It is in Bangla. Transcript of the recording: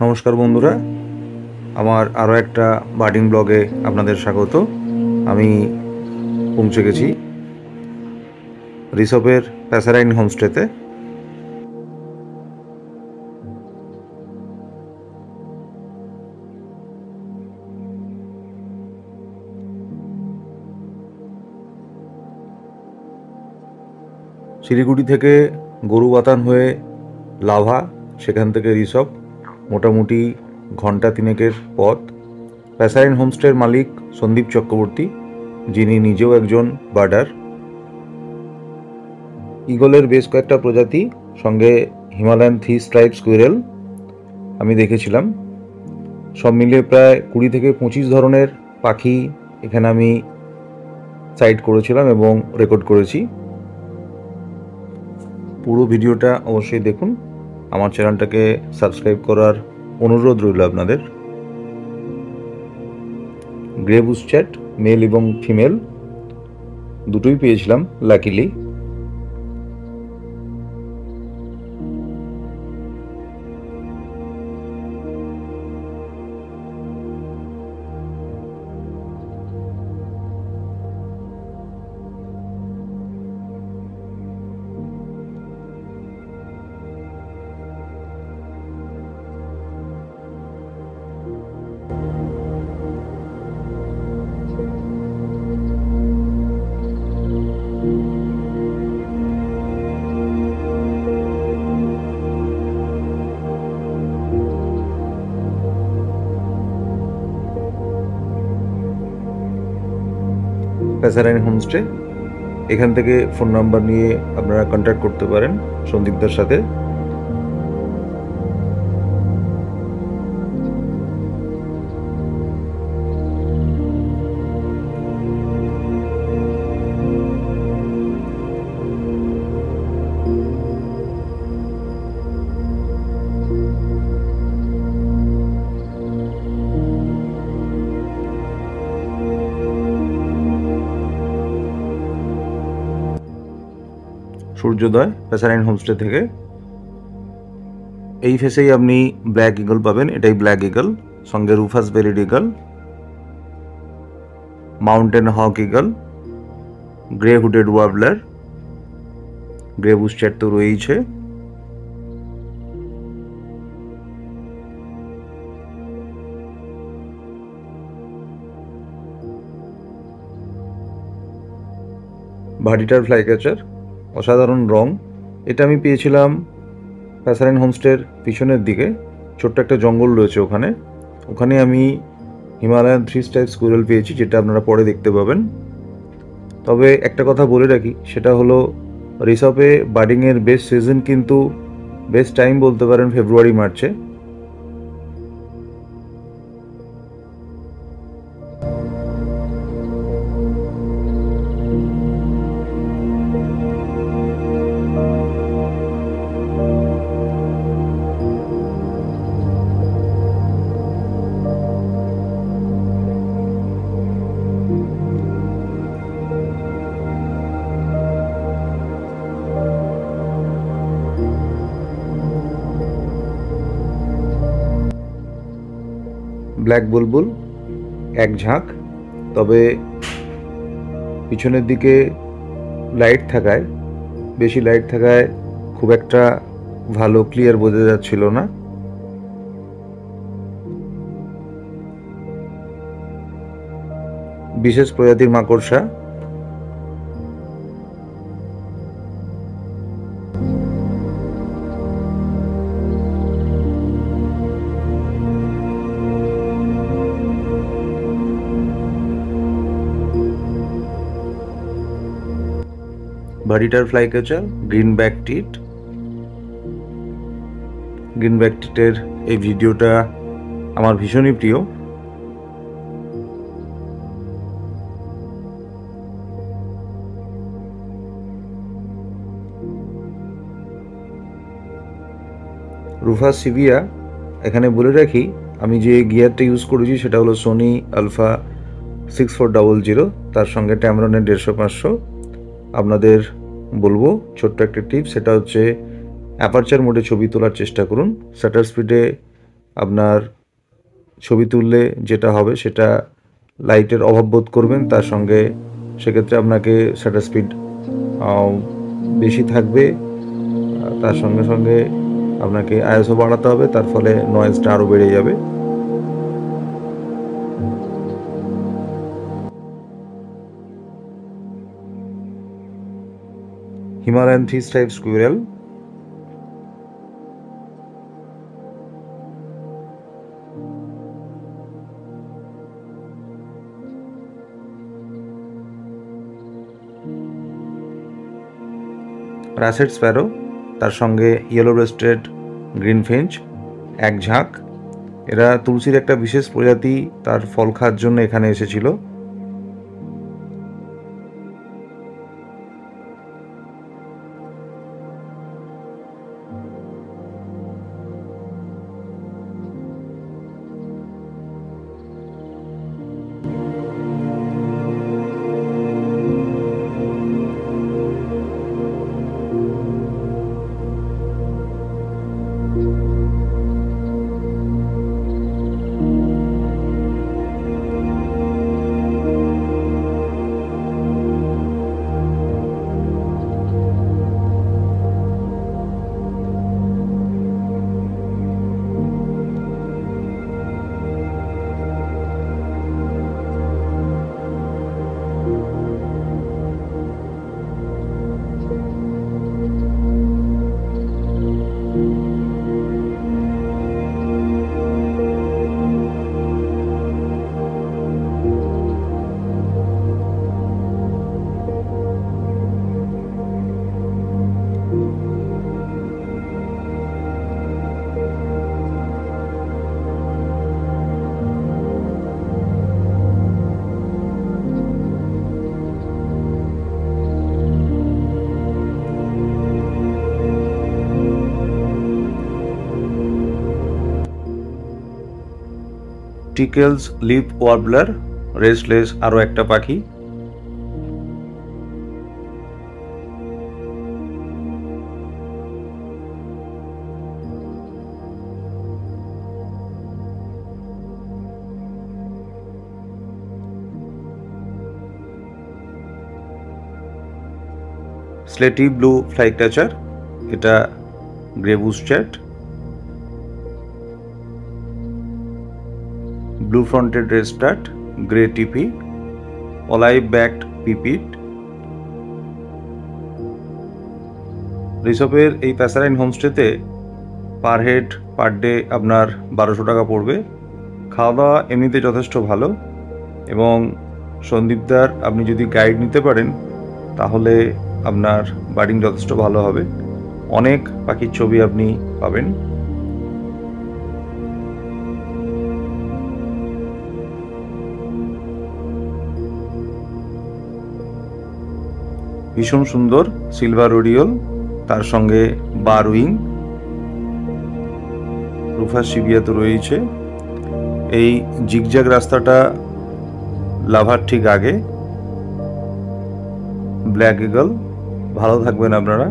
নমস্কার বন্ধুরা, আমার আরও একটা বার্ডিং ব্লগে আপনাদের স্বাগত। আমি পৌঁছে গেছি রিসপের প্যাসারাইন হোমস্টেতে। শিলিগুড়ি থেকে গরুবাতান হয়ে লাভা, সেখান থেকে রিসপ মোটামুটি ঘন্টা তিনেকের পথ। প্যাসারাইন হোমস্টের মালিক সন্দীপ চক্রবর্তী, যিনি নিজেও একজন বার্ডার। ঈগলের বেশ কয়েকটা প্রজাতি, সঙ্গে হিমালয়ান 3 স্ট্রাইপ স্কুইরেল আমি দেখেছিলাম। সব মিলিয়ে প্রায় 20 থেকে 25 ধরনের পাখি এখানে আমি সাইট করেছিলাম এবং রেকর্ড করেছি। পুরো ভিডিওটা অবশ্যই দেখুন। আমার চ্যানেলটাকে সাবস্ক্রাইব করার অনুরোধ রইল আপনাদের। গ্রে বুশচ্যাট মেল এবং ফিমেল দুটোই পেয়েছিলাম লাকিলি। প্যাসারাইন হোমস্টে, এখান থেকে ফোন নাম্বার নিয়ে আপনারা কন্ট্যাক্ট করতে পারেন সন্দীপদার সাথে। সূর্যোদয় প্যাসারাইন হোমস্টে থেকে। এই ফেসেই আপনি ব্ল্যাক ইগল পাবেন, এটাই ব্ল্যাক ইগল, সঙ্গে রুফাস বেরিড ইগল, মাউন্টেন হক ইগল, গ্রে হুডেড ওয়ার্বলার, গ্রে বুশচ্যাট তো রয়েইছে। ভাডিটার ফ্লাইক্যাচার, অসাধারণ রং। এটা আমি পেয়েছিলাম প্যাসারাইন হোমস্টের পিছনের দিকে, ছোট্ট একটা জঙ্গল রয়েছে ওখানে আমি হিমালয়ান 3 স্ট্রাইপ স্কুইরেল পেয়েছি, যেটা আপনারা পরে দেখতে পাবেন। তবে একটা কথা বলে রাখি, সেটা হলো রিসপে বার্ডিংয়ের বেস্ট সিজন কিন্তু বেস্ট টাইম বলতে পারেন ফেব্রুয়ারি মার্চে। ব্ল্যাক বুলবুল এক ঝাঁক, তবে পিছনের দিকে বেশি লাইট থাকায় খুব একটা ভালো ক্লিয়ার বোঝা যাচ্ছিল না। বিশেষ প্রজাতির মাকড়সা, ভাডিটার ফ্লাইক্যাচার, গ্রিনব্যাক টিট। গ্রিনব্যাক টিটের এই ভিডিওটা আমার ভীষণই প্রিয়। রুফাস সিভিয়া, এখানে বলে রাখি আমি যে গিয়ারটা ইউজ করেছি সেটা হলো সোনি আলফা 6400, তার সঙ্গে ট্যামরনের 150-500। আপনাদের বলবো ছোট্ট একটা টিপস, সেটা হচ্ছে অ্যাপারচার মোডে ছবি তোলার চেষ্টা করুন। শাটার স্পিডে আপনার ছবি তুললে যেটা হবে সেটা লাইটের অভাব বোধ করবেন, তার সঙ্গে সেক্ষেত্রে আপনাকে শাটার স্পিড বেশি থাকবে, তার সঙ্গে সঙ্গে আপনাকে আইএসও বাড়াতে হবে, তার ফলে নয়েজটা আরও বেড়ে যাবে। Himalayan 3 stripe squirrel, russet Sparrow, তার সঙ্গে ইয়েলো ব্রেস্টেড গ্রিন ফিঞ্চ, এক ঝাঁক। এরা তুলসীর একটা বিশেষ প্রজাতি, তার ফল খাওয়ার জন্য এখানে এসেছিল। টিকেলস লিপ ওয়ার্বলার, রেস্টলেস আরও একটা পাখি। স্লেটি ব্লু ফ্লাই ক্যাচার, এটা grey bustard. Blue fronted redstart, grey treepie, olive backed পিপিট। রিসপের এই প্যাসারাইন হোমস্টেতে পার হেড পার ডে আপনার 1200 টাকা পড়বে। খাওয়া দাওয়া এমনিতে যথেষ্ট ভালো, এবং সন্দীপদার আপনি যদি গাইড নিতে পারেন তাহলে আপনার বার্ডিং যথেষ্ট ভালো হবে, অনেক পাখির ছবি আপনি পাবেন। ভীষণ সুন্দর সিলভার ওরিওল, তার সঙ্গে বার উইং, রুফাস শিবিয়া তো রয়েছে। এই জিগজ্যাগ রাস্তাটা লাভার ঠিক আগে। Black eagle. ভালো থাকবেন আপনারা।